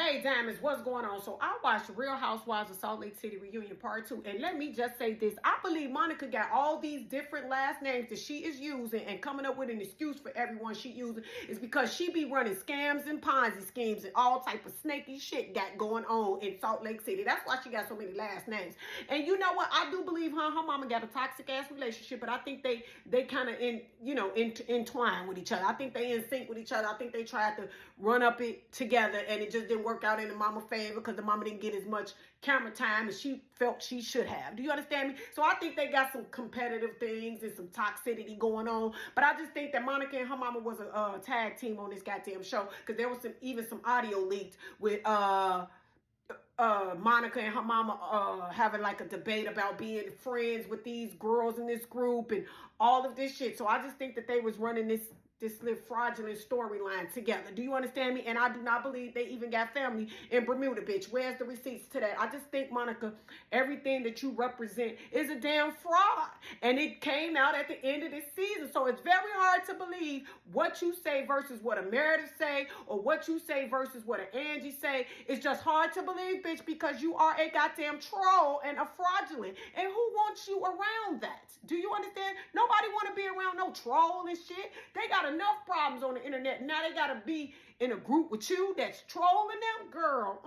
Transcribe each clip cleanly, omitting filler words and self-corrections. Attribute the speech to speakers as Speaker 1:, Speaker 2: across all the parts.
Speaker 1: Hey, Diamonds, what's going on? So I watched Real Housewives of Salt Lake City Reunion Part 2. And let me just say this. I believe Monica got all these different last names that she is using and coming up with an excuse for everyone she using is because she be running scams and Ponzi schemes and all type of snaky shit got going on in Salt Lake City. That's why she got so many last names. And you know what? I do believe her and her mama got a toxic ass relationship, but I think they kind of entwine with each other. I think they in sync with each other. I think they tried to run up it together and it just didn't work out in the mama favor because the mama didn't get as much camera time as she felt she should have. Do you understand me? So I think they got some competitive things and some toxicity going on. But I just think that Monica and her mama was a tag team on this goddamn show because there was some audio leaked with Monica and her mama having like a debate about being friends with these girls in this group and all of this shit. So I just think that they was running this little fraudulent storyline together. Do you understand me? And I do not believe they even got family in Bermuda, bitch. Where's the receipts to that? I just think, Monica, everything that you represent is a damn fraud. And it came out at the end of this season. So it's very hard to believe what you say versus what a Meredith say or what you say versus what an Angie say. It's just hard to believe, bitch, because you are a goddamn troll and a fraudulent. And who wants you around that? Do you understand? Nobody want to be around no troll and shit. They got enough problems on the internet. Now they got to be in a group with you that's trolling them? Girl,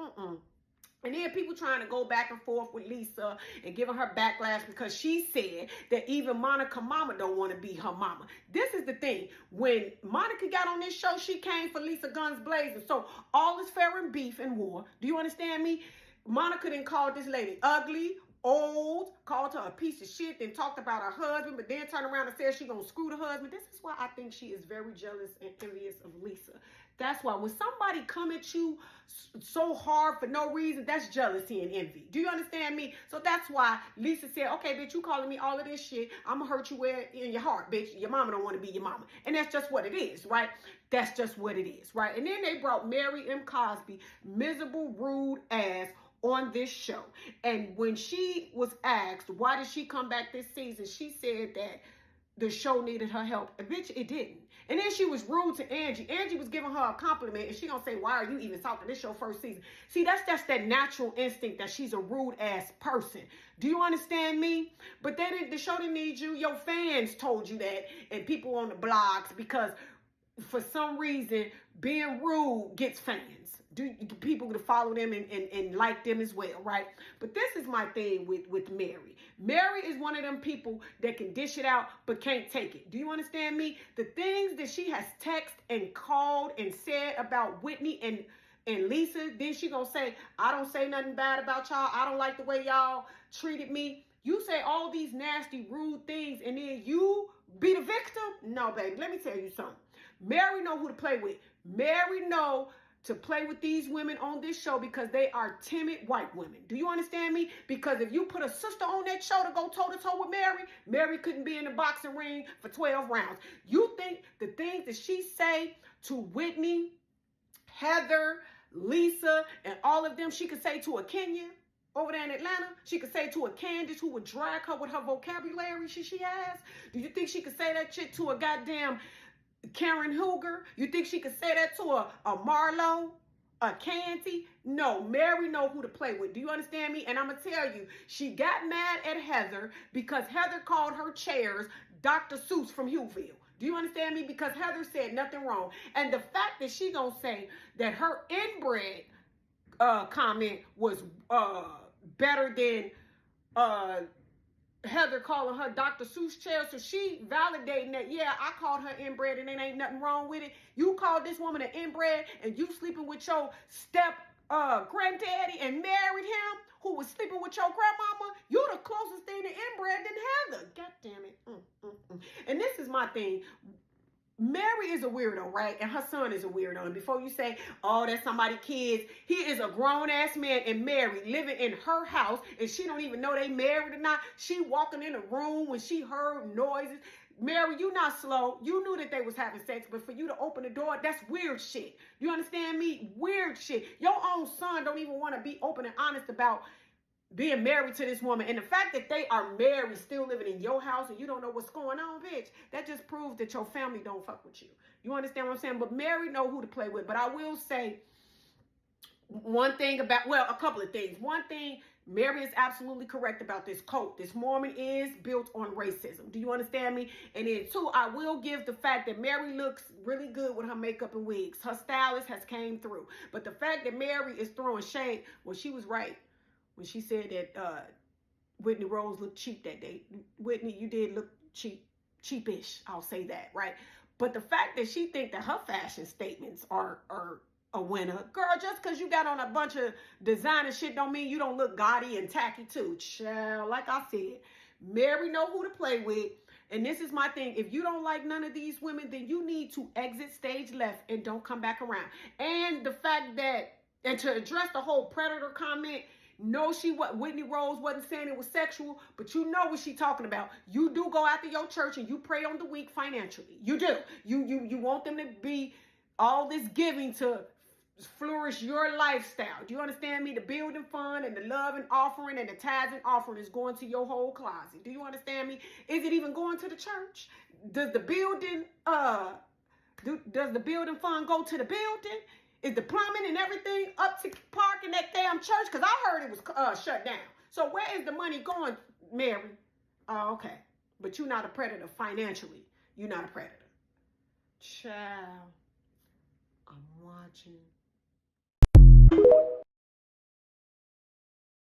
Speaker 1: And then people trying to go back and forth with Lisa and giving her backlash because she said that even Monica mama don't want to be her mama. This is the thing. When Monica got on this show, she came for Lisa guns blazing. So all is fair in beef and war. Do you understand me? Monica didn't call this lady ugly, old, called her a piece of shit, then talked about her husband, but then turned around and said she gonna screw the husband. This is why I think she is very jealous and envious of Lisa. That's why when somebody come at you so hard for no reason, that's jealousy and envy. Do you understand me? So that's why Lisa said, okay, bitch, you calling me all of this shit. I'm gonna hurt you where in your heart, bitch. Your mama don't want to be your mama. And that's just what it is, right? That's just what it is, right? And then they brought Mary M. Cosby, miserable, rude ass, on this show. And when she was asked, why did she come back this season? She said that the show needed her help. And bitch, it didn't. And then she was rude to Angie. Angie was giving her a compliment and she gonna say, why are you even talking this show first season? See, that's just that natural instinct that she's a rude ass person. Do you understand me? But the show didn't need you. Your fans told you that and people on the blogs because for some reason, being rude gets fans. People to follow them and like them as well, right? But this is my thing with Mary. Mary is one of them people that can dish it out but can't take it. Do you understand me? The things that she has texted and called and said about Whitney and Lisa, then she gonna say, I don't say nothing bad about y'all. I don't like the way y'all treated me. You say all these nasty, rude things and then you be the victim? No, baby. Let me tell you something. Mary know who to play with. Mary know to play with these women on this show because they are timid white women. Do you understand me? Because if you put a sister on that show to go toe-to-toe with Mary, Mary couldn't be in the boxing ring for 12 rounds. You think the things that she say to Whitney, Heather, Lisa, and all of them, she could say to a Kenya over there in Atlanta? She could say to a Candace who would drag her with her vocabulary she has? Do you think she could say that shit to a goddamn Karen Hooger? You think she could say that to a Marlo, a Canty? No, Mary know who to play with. Do you understand me? And I'm going to tell you, she got mad at Heather because Heather called her chairs Dr. Seuss from Hughley. Do you understand me? Because Heather said nothing wrong. And the fact that she going to say that her inbred comment was better than Heather calling her Dr. Seuss chair, so she validating that, yeah, I called her inbred and there ain't nothing wrong with it. You called this woman an inbred and you sleeping with your granddaddy and married him who was sleeping with your grandmama. You the closest thing to inbred than Heather. God damn it. And this is my thing. Mary is a weirdo, right? And her son is a weirdo. And before you say, oh, that's somebody's kids, he is a grown-ass man and married, living in her house, and she don't even know they married or not. She walking in the room when she heard noises. Mary, you not slow. You knew that they was having sex, but for you to open the door, that's weird shit. You understand me? Weird shit. Your own son don't even want to be open and honest about being married to this woman. And the fact that they are married, still living in your house, and you don't know what's going on, bitch, that just proves that your family don't fuck with you. You understand what I'm saying? But Mary know who to play with. But I will say, One thing about, well, a couple of things. One thing, Mary is absolutely correct about this cult. This Mormon is built on racism. Do you understand me? And then two, I will give the fact that Mary looks really good with her makeup and wigs. Her stylist has came through. But the fact that Mary is throwing shade, well, she was right when she said that Whitney Rose looked cheap that day. Whitney, you did look cheapish. I'll say that, right? But the fact that she think that her fashion statements are a winner. Girl, just because you got on a bunch of designer shit don't mean you don't look gaudy and tacky too. Child, like I said, Mary know who to play with. And this is my thing. If you don't like none of these women, then you need to exit stage left and don't come back around. And the fact that, and to address the whole predator comment, no, Whitney Rose wasn't saying it was sexual, but you know what she talking about. You do go after your church and you prey on the weak financially. You do. You want them to be all this giving to flourish your lifestyle. Do you understand me? The building fund and the love and offering and the tithes and offering is going to your whole closet. Do you understand me? Is it even going to the church? Does the building does the building fund go to the building? Is the plumbing and everything up to parking that damn church? Because I heard it was shut down. So where is the money going, Mary? Oh, okay. But you're not a predator financially. You're not a predator. Child, I'm watching